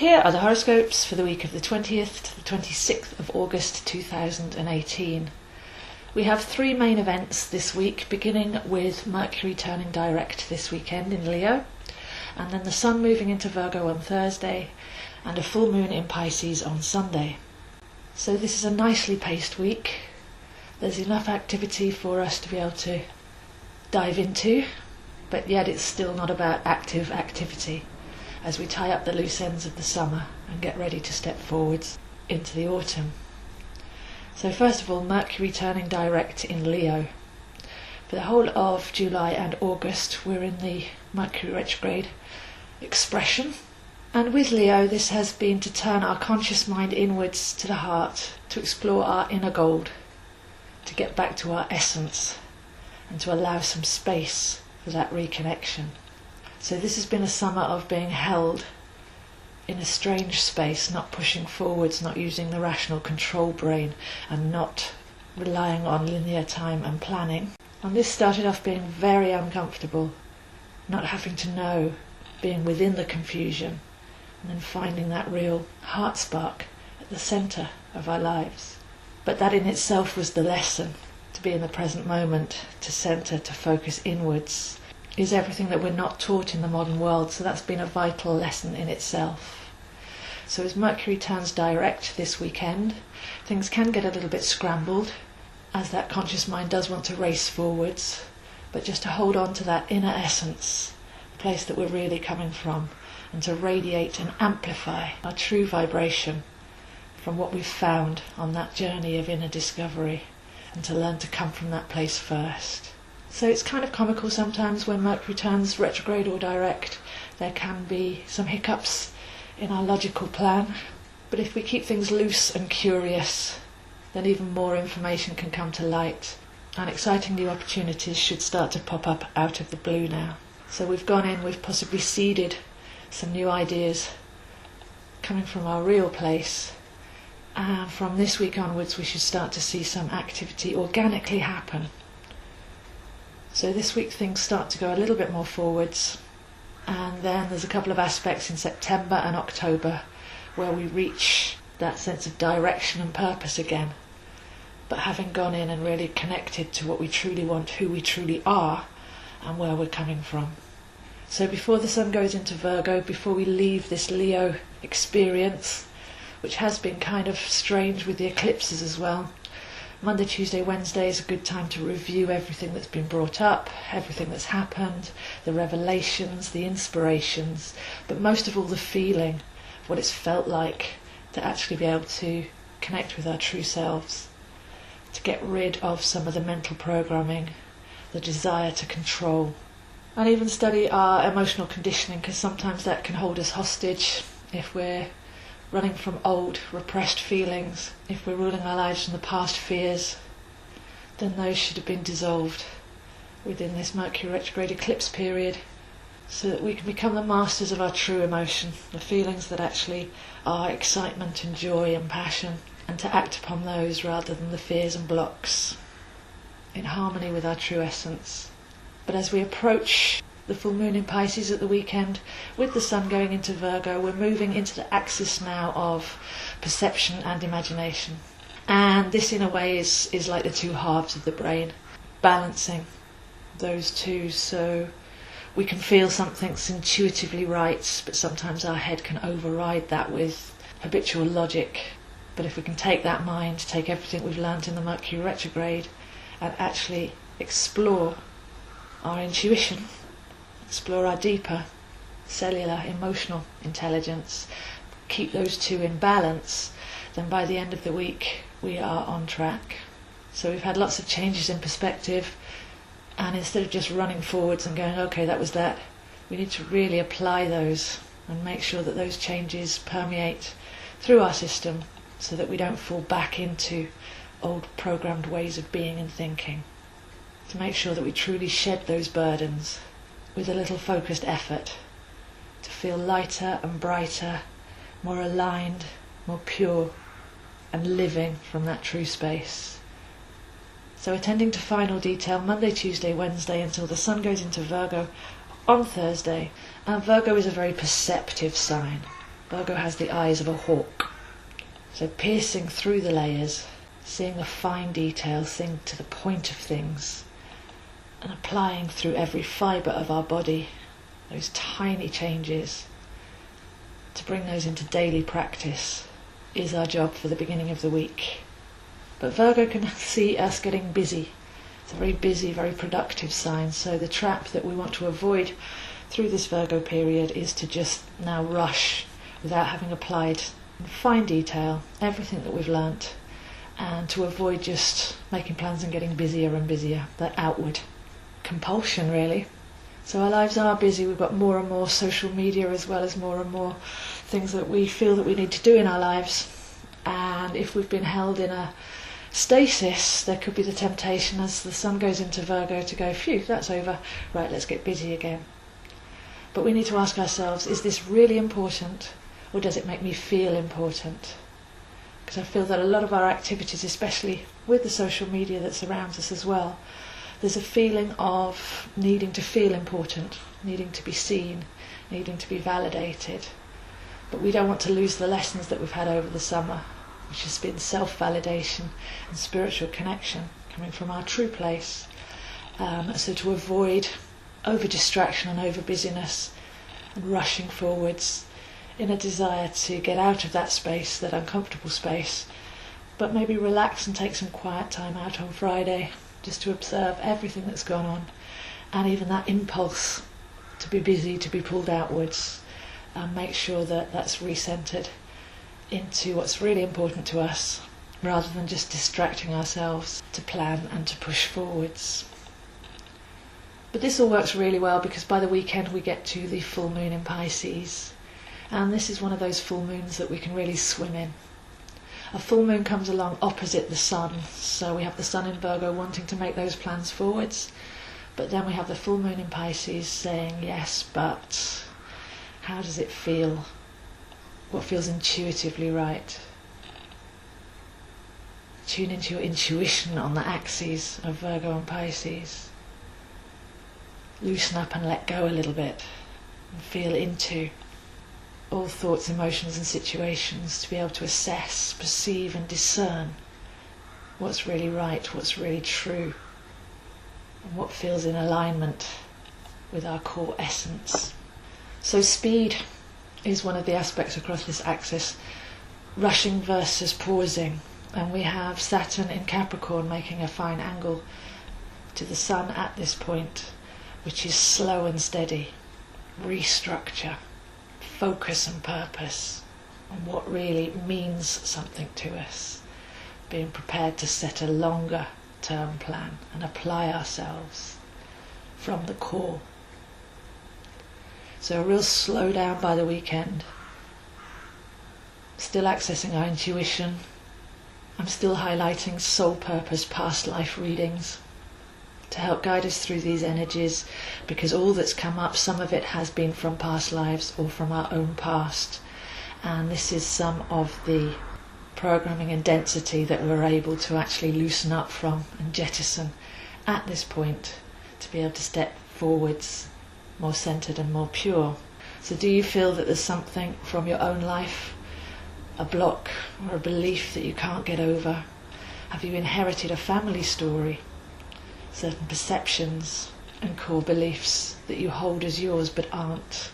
Here are the horoscopes for the week of the 20th to the 26th of August 2018. We have three main events this week, beginning with Mercury turning direct this weekend in Leo, and then the Sun moving into Virgo on Thursday, and a full moon in Pisces on Sunday. So this is a nicely paced week. There's enough activity for us to be able to dive into, but yet it's still not about active activity, as we tie up the loose ends of the summer and get ready to step forwards into the autumn. So first of all, Mercury turning direct in Leo. For the whole of July and August, we're in the Mercury retrograde expression. And with Leo, this has been to turn our conscious mind inwards to the heart, to explore our inner gold, to get back to our essence, and to allow some space for that reconnection. So this has been a summer of being held in a strange space, not pushing forwards, not using the rational control brain, and not relying on linear time and planning. And this started off being very uncomfortable, not having to know, being within the confusion, and then finding that real heart spark at the centre of our lives. But that in itself was the lesson, to be in the present moment, to centre, to focus inwards, is everything that we're not taught in the modern world, so that's been a vital lesson in itself. So as Mercury turns direct this weekend, things can get a little bit scrambled, as that conscious mind does want to race forwards, but just to hold on to that inner essence, the place that we're really coming from, and to radiate and amplify our true vibration from what we've found on that journey of inner discovery, and to learn to come from that place first. So it's kind of comical sometimes when Mercury turns retrograde or direct. There can be some hiccups in our logical plan, but if we keep things loose and curious, then even more information can come to light, and exciting new opportunities should start to pop up out of the blue now. So we've gone in, we've possibly seeded some new ideas coming from our real place, and from this week onwards we should start to see some activity organically happen. So this week things start to go a little bit more forwards, and then there's a couple of aspects in September and October where we reach that sense of direction and purpose again, but having gone in and really connected to what we truly want, who we truly are, and where we're coming from. So before the Sun goes into Virgo, before we leave this Leo experience, which has been kind of strange with the eclipses as well, Monday, Tuesday, Wednesday is a good time to review everything that's been brought up, everything that's happened, the revelations, the inspirations, but most of all the feeling, what it's felt like to actually be able to connect with our true selves, to get rid of some of the mental programming, the desire to control, and even study our emotional conditioning, because sometimes that can hold us hostage if we're running from old, repressed feelings. If we're ruling our lives from the past fears, then those should have been dissolved within this Mercury retrograde eclipse period, so that we can become the masters of our true emotion, the feelings that actually are excitement and joy and passion, and to act upon those rather than the fears and blocks, in harmony with our true essence. But as we approach the full moon in Pisces at the weekend, with the Sun going into Virgo, we're moving into the axis now of perception and imagination. And this in a way is like the two halves of the brain, balancing those two, so we can feel something's intuitively right, but sometimes our head can override that with habitual logic. But if we can take that mind, take everything we've learned in the Mercury retrograde, and actually explore our intuition, explore our deeper cellular emotional intelligence, keep those two in balance, then by the end of the week we are on track. So we've had lots of changes in perspective, and instead of just running forwards and going, okay, that was that, we need to really apply those and make sure that those changes permeate through our system, so that we don't fall back into old programmed ways of being and thinking. To make sure that we truly shed those burdens with a little focused effort, to feel lighter and brighter, more aligned, more pure, and living from that true space. So attending to final detail Monday, Tuesday, Wednesday, until the Sun goes into Virgo on Thursday. And Virgo is a very perceptive sign. Virgo has the eyes of a hawk. So piercing through the layers, seeing the fine details, seeing to the point of things, and applying through every fibre of our body those tiny changes to bring those into daily practice is our job for the beginning of the week. But Virgo can see us getting busy. It's a very busy, very productive sign. So the trap that we want to avoid through this Virgo period is to just now rush without having applied in fine detail everything that we've learnt, and to avoid just making plans and getting busier and busier. That outward compulsion, really. So our lives are busy. We've got more and more social media, as well as more and more things that we feel that we need to do in our lives. And if we've been held in a stasis, there could be the temptation as the sun goes into Virgo to go, phew, that's over, right, let's get busy again. But we need to ask ourselves, is this really important, or does it make me feel important? Because I feel that a lot of our activities, especially with the social media that surrounds us as well, there's a feeling of needing to feel important, needing to be seen, needing to be validated. But we don't want to lose the lessons that we've had over the summer, which has been self-validation and spiritual connection, coming from our true place. So to avoid over-distraction and over-busyness and rushing forwards in a desire to get out of that space, that uncomfortable space, but maybe relax and take some quiet time out on Friday, just to observe everything that's gone on, and even that impulse to be busy, to be pulled outwards, and make sure that that's recentered into what's really important to us, rather than just distracting ourselves to plan and to push forwards. But this all works really well because by the weekend we get to the full moon in Pisces, and this is one of those full moons that we can really swim in. A full moon comes along opposite the sun, so we have the sun in Virgo wanting to make those plans forwards, but then we have the full moon in Pisces saying, yes, but how does it feel? What feels intuitively right? Tune into your intuition on the axes of Virgo and Pisces. Loosen up and let go a little bit, and feel into all thoughts, emotions and situations, to be able to assess, perceive and discern what's really right, what's really true, and what feels in alignment with our core essence. So speed is one of the aspects across this axis, rushing versus pausing, and we have Saturn in Capricorn making a fine angle to the Sun at this point, which is slow and steady, restructure, focus and purpose on what really means something to us, being prepared to set a longer term plan and apply ourselves from the core. So a real slow down by the weekend, still accessing our intuition. I'm still highlighting soul purpose past life readings to help guide us through these energies, because all that's come up, some of it has been from past lives or from our own past, and this is some of the programming and density that we're able to actually loosen up from and jettison at this point to be able to step forwards more centered and more pure. So do you feel that there's something from your own life, a block or a belief that you can't get over? Have you inherited a family story, certain perceptions and core beliefs that you hold as yours but aren't?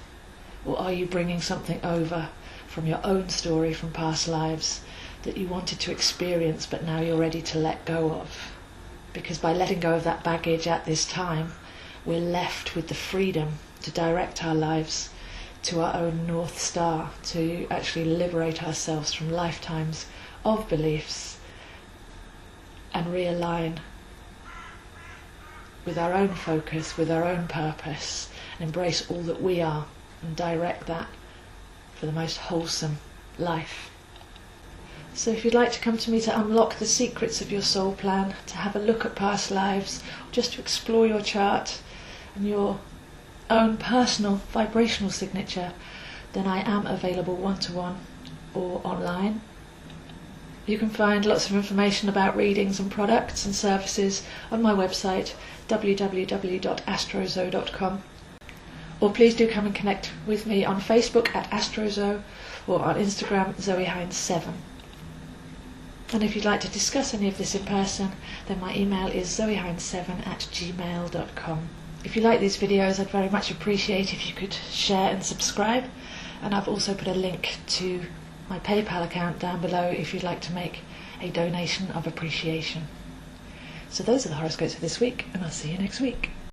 Or are you bringing something over from your own story from past lives that you wanted to experience but now you're ready to let go of? Because by letting go of that baggage at this time, we're left with the freedom to direct our lives to our own North Star, to actually liberate ourselves from lifetimes of beliefs and realign with our own focus, with our own purpose, and embrace all that we are and direct that for the most wholesome life. So if you'd like to come to me to unlock the secrets of your soul plan, to have a look at past lives, just to explore your chart and your own personal vibrational signature, then I am available one-to-one or online. You can find lots of information about readings and products and services on my website www.astrozo.com, Or please do come and connect with me on Facebook at AstroZo or on Instagram ZoeHines7. And if you'd like to discuss any of this in person, then my email is zoehines7@gmail.com. If you like these videos, I'd very much appreciate if you could share and subscribe. And I've also put a link to my PayPal account down below if you'd like to make a donation of appreciation. So those are the horoscopes for this week, and I'll see you next week.